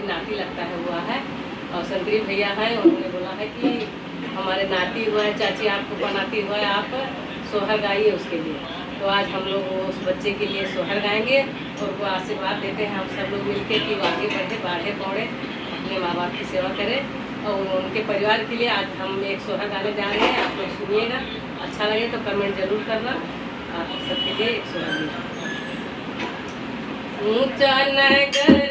की नाती लगता है हुआ है, और संतरी भैया है, उन्होंने बोला है कि हमारे नाती हुआ है, चाची आपको बनाती हुआ है, आप सोहर गाइए उसके लिए। तो आज हम लोग उस बच्चे के लिए सोहर गाएंगे और वो आशीर्वाद देते हैं हम सब लोग मिलके कि वो आगे बढ़े, बाढ़े पौड़े, अपने माँ बाप की सेवा करें। और उनके परिवार के लिए आज हम एक सोहर गाने जा रहे हैं, आप लोग सुनिएगा, अच्छा लगे तो कमेंट जरूर करना। आप सबके लिए एक सोहर गाने। ऊंचा नगर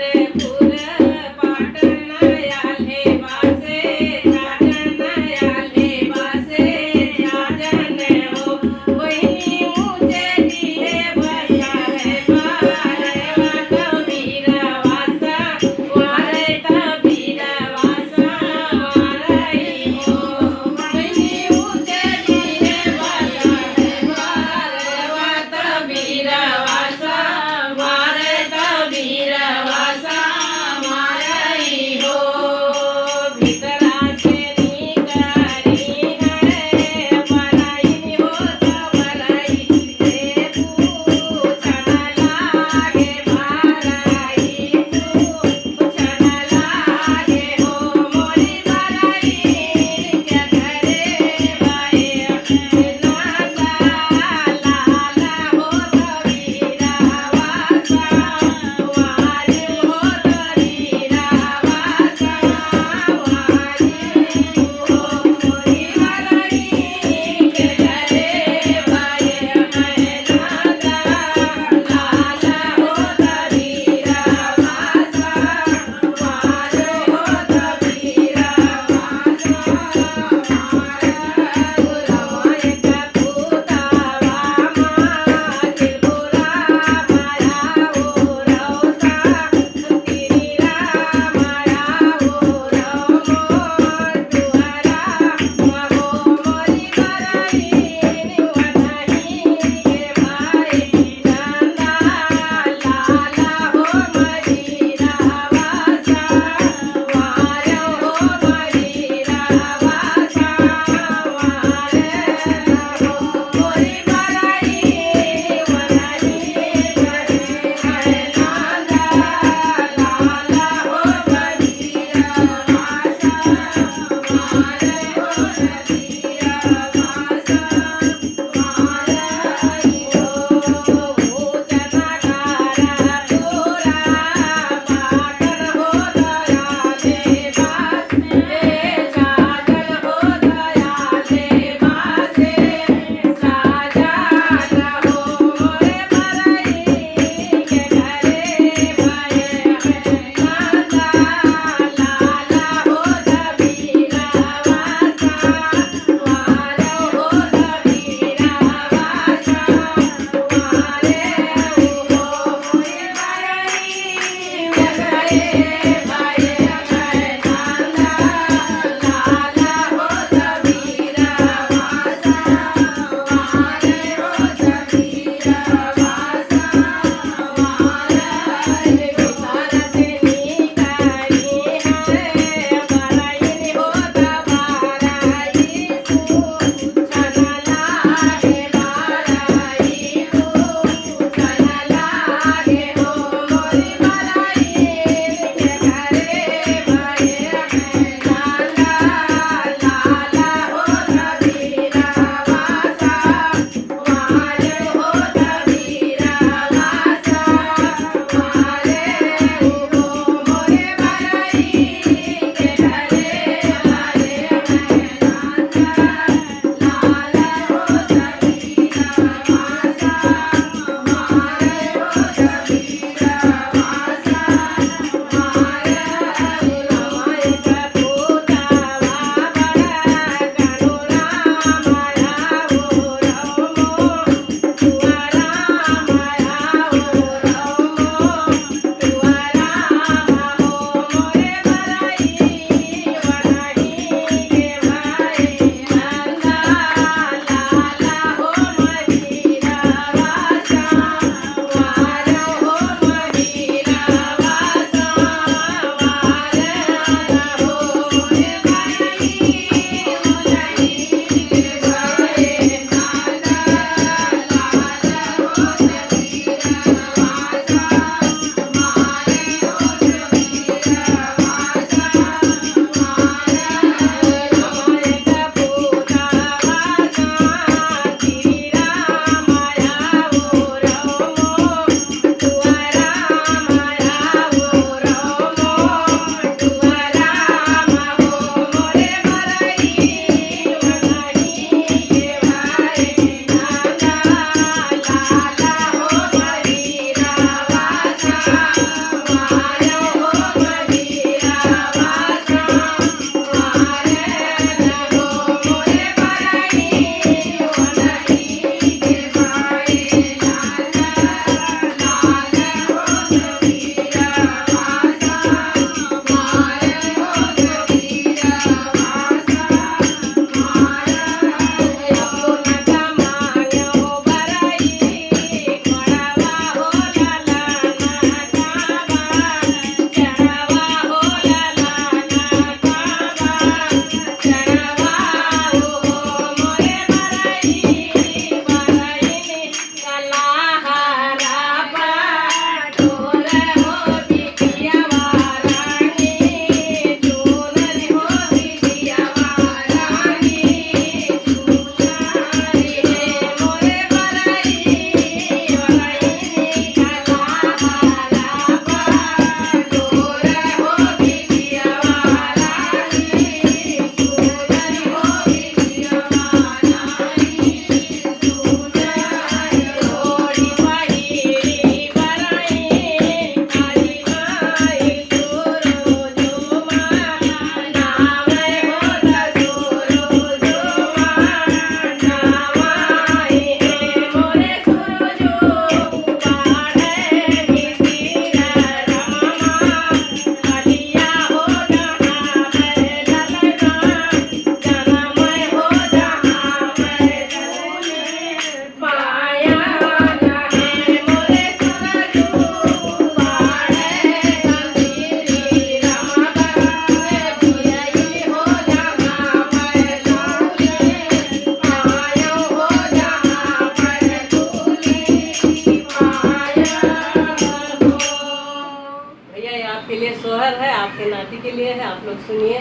ये आपके लिए सोहर है, आपके नाती के लिए है। आप लोग सुनिए,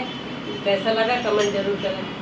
कैसा लगा कमेंट जरूर करें।